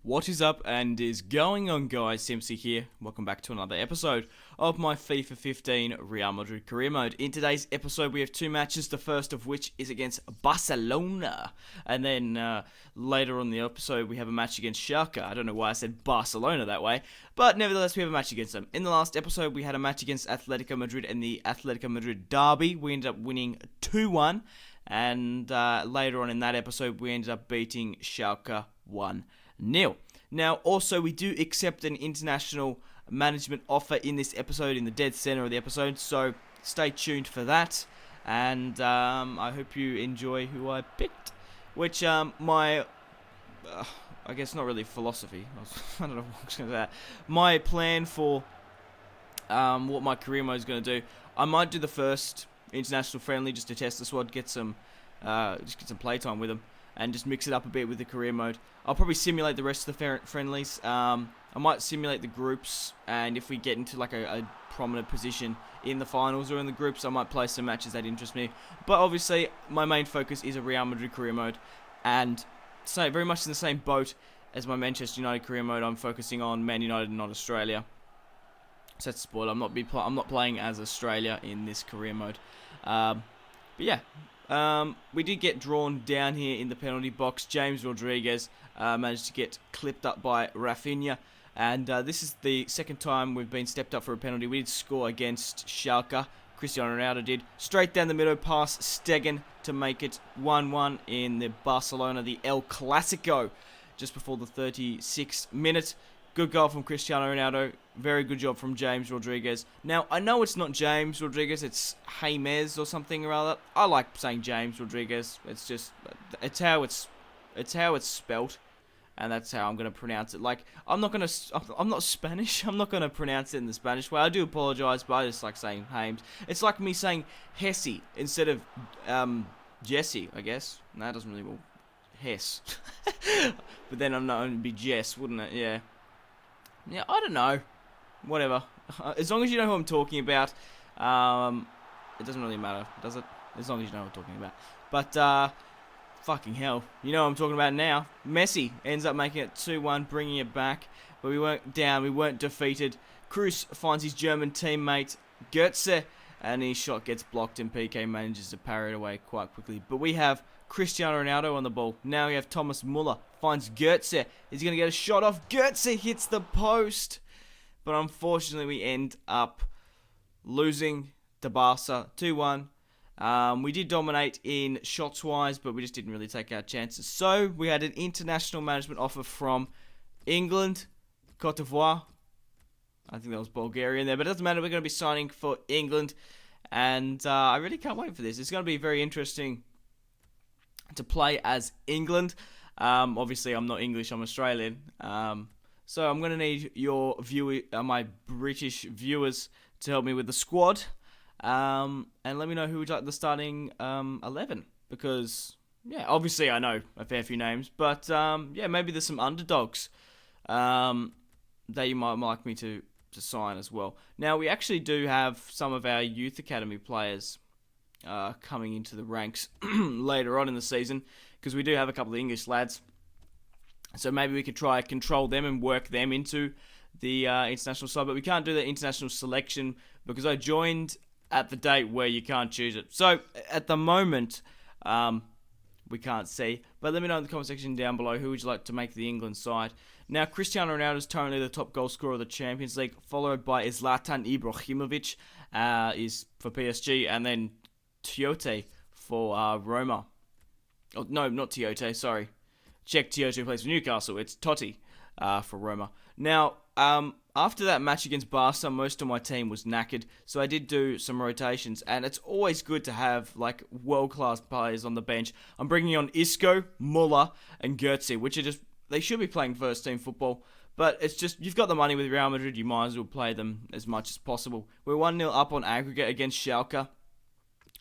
What is up and is going on, guys? Simpzy here. Welcome back to another episode of my FIFA 15 Real Madrid Career Mode. In today's episode, we have two matches, the first of which is against Barcelona. And then later on in the episode, we have a match against Schalke. I don't know why I said Barcelona that way, but nevertheless, we have a match against them. In the last episode, we had a match against Atletico Madrid in the Atletico Madrid derby. We ended up winning 2-1. And later on in that episode, we ended up beating Schalke 1-0. Now, also, we do accept an international management offer in this episode, in the dead center of the episode, so stay tuned for that, and I hope you enjoy who I picked, which, I guess not really philosophy, I don't know what I was going to say, my plan for what my career mode is going to do. I might do the first international friendly just to test the squad, get some playtime with them, and just mix it up a bit with the career mode. I'll probably simulate the rest of the friendlies. I might simulate the groups, and if we get into like a prominent position in the finals or in the groups, I might play some matches that interest me. But obviously, my main focus is a Real Madrid career mode, and so very much in the same boat as my Manchester United career mode. I'm focusing on Man United and not Australia. So that's a spoiler. I'm not playing as Australia in this career mode. But yeah. We did get drawn down here in the penalty box. James Rodriguez managed to get clipped up by Rafinha. And this is the second time we've been stepped up for a penalty. We did score against Schalke. Cristiano Ronaldo did. Straight down the middle, pass Stegen to make it 1-1 in the Barcelona, the El Clasico, just before the 36th minute. Good goal from Cristiano Ronaldo. Very good job from James Rodriguez. Now, I know it's not James Rodriguez, it's James or something or other. I like saying James Rodriguez. It's just, it's how it's spelt, and that's how I'm going to pronounce it. Like, I'm not Spanish. I'm not going to pronounce it in the Spanish way. I do apologize, but I just like saying James. It's like me saying Hesse instead of Jesse, I guess. No, that doesn't really work. Hess. But then I'm not going to be Jess, wouldn't it? Yeah. Yeah, I don't know. Whatever. As long as you know who I'm talking about, it doesn't really matter, does it? As long as you know what I'm talking about. But, fucking hell. You know what I'm talking about now. Messi ends up making it 2-1, bringing it back. But we weren't down. We weren't defeated. Cruz finds his German teammate, Goetze, and his shot gets blocked, and PK manages to parry it away quite quickly. But we have Cristiano Ronaldo on the ball. Now we have Thomas Muller. Finds Goetze. He's going to get a shot off. Goetze hits the post. But unfortunately, we end up losing to Barca 2-1. We did dominate in shots-wise, but we just didn't really take our chances. So we had an international management offer from England, Cote d'Ivoire. I think that was Bulgaria there, but it doesn't matter. We're going to be signing for England. And I really can't wait for this. It's going to be very interesting to play as England. Obviously, I'm not English, I'm Australian. So I'm going to need your my British viewers to help me with the squad. And let me know who would like the starting 11. Because, yeah, obviously I know a fair few names. But, yeah, maybe there's some underdogs that you might like me to sign as well. Now, we actually do have some of our youth academy players coming into the ranks later on in the season, because we do have a couple of English lads. So maybe we could try to control them and work them into the international side. But we can't do the international selection because I joined at the date where you can't choose it. So at the moment, we can't see. But let me know in the comment section down below who would you like to make the England side. Now, Cristiano Ronaldo is currently the top goal scorer of the Champions League, followed by Zlatan Ibrahimovic is for PSG, and then Tiote for Roma. Oh, no, not Tiote, sorry. Check Tiote plays for Newcastle. It's Totti for Roma. Now, after that match against Barca, most of my team was knackered, so I did do some rotations, and it's always good to have like world-class players on the bench. I'm bringing on Isco, Muller, and Goetze, which are just, they should be playing first-team football, but it's just, you've got the money with Real Madrid, you might as well play them as much as possible. We're 1-0 up on aggregate against Schalke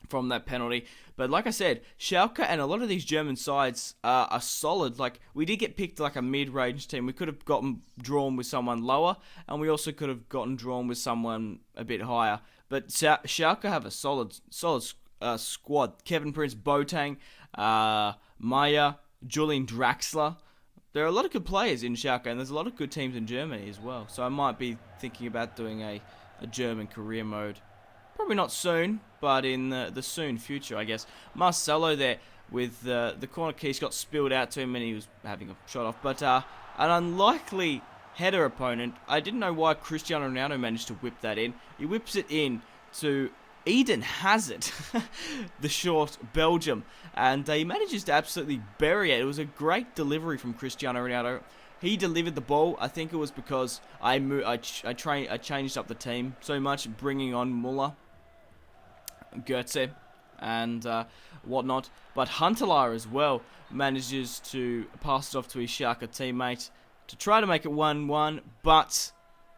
from that penalty. But like I said, Schalke and a lot of these German sides are solid. Like, we did get picked like a mid-range team. We could have gotten drawn with someone lower, and we also could have gotten drawn with someone a bit higher. But Schalke have a solid squad. Kevin Prince Boateng, Maya, Julian Draxler, there are a lot of good players in Schalke, and there's a lot of good teams in Germany as well. So I might be thinking about doing a German career mode. Probably not soon, but in the soon future, I guess. Marcelo there with the corner keys got spilled out to him, and he was having a shot off. But an unlikely header opponent. I didn't know why Cristiano Ronaldo managed to whip that in. He whips it in to Eden Hazard, the short Belgium, and he manages to absolutely bury it. It was a great delivery from Cristiano Ronaldo. He delivered the ball. I think it was because I changed up the team so much, bringing on Muller, Goetze, and whatnot. But Huntelaar as well manages to pass it off to his Schalke teammate to try to make it 1-1, but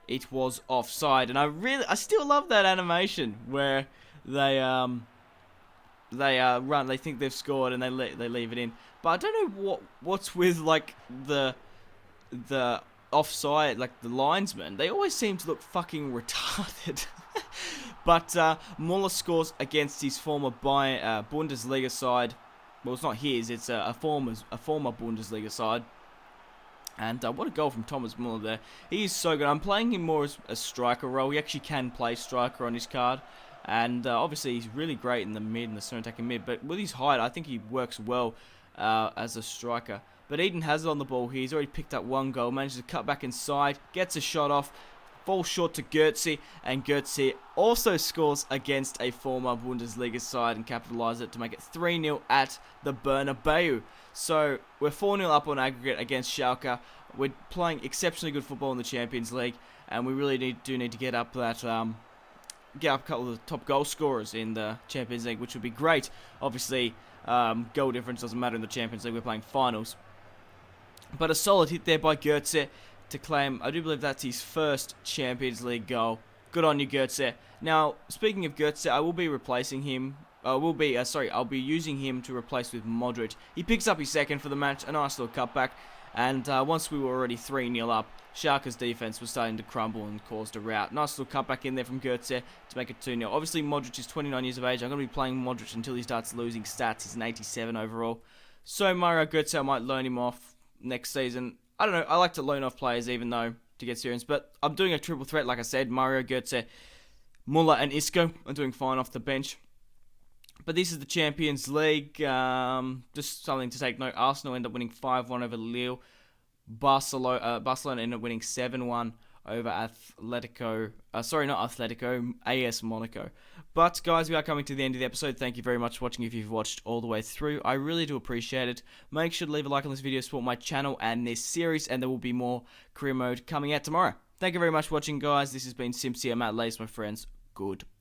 it was offside. And I still love that animation where they run, they think they've scored, and they leave it in. But I don't know what's with like the offside, like the linesmen. They always seem to look fucking retarded. But Muller scores against his former Bundesliga side. Well, it's not his; it's a former Bundesliga side. And what a goal from Thomas Muller there. He is so good. I'm playing him more as a striker role. He actually can play striker on his card. And obviously he's really great in the mid, in the center attacking mid. But with his height, I think he works well as a striker. But Eden Hazard on the ball here. He's already picked up one goal. Manages to cut back inside. Gets a shot off. Falls short to Goetze. And Goetze also scores against a former Bundesliga side and capitalises it to make it 3-0 at the Bernabeu. So we're 4-0 up on aggregate against Schalke. We're playing exceptionally good football in the Champions League, and we really do need to get up that get up a couple of the top goal scorers in the Champions League, which would be great. Obviously, goal difference doesn't matter in the Champions League. We're playing finals, but a solid hit there by Goetze to claim. I do believe that's his first Champions League goal. Good on you, Goetze. Now, speaking of Goetze, I will be replacing him. I'll be using him to replace with Modric. He picks up his second for the match, a nice little cutback, and once we were already 3-0 up, Schalke's defense was starting to crumble and caused a rout. Nice little cutback in there from Goetze to make it 2-0. Obviously, Modric is 29 years of age. I'm going to be playing Modric until he starts losing stats. He's an 87 overall. So Mario Goetze, I might loan him off next season. I don't know. I like to loan off players even though, to get serious. But I'm doing a triple threat, like I said. Mario Goetze, Muller, and Isco are doing fine off the bench. But this is the Champions League. Just something to take note. Arsenal end up winning 5-1 over Lille. Barcelona ended up winning 7-1 over Atletico. AS Monaco. But guys, we are coming to the end of the episode. Thank you very much for watching if you've watched all the way through. I really do appreciate it. Make sure to leave a like on this video, support my channel and this series, and there will be more career mode coming out tomorrow. Thank you very much for watching, guys. This has been Simpzy. I'm out, ladies, my friends. Goodbye.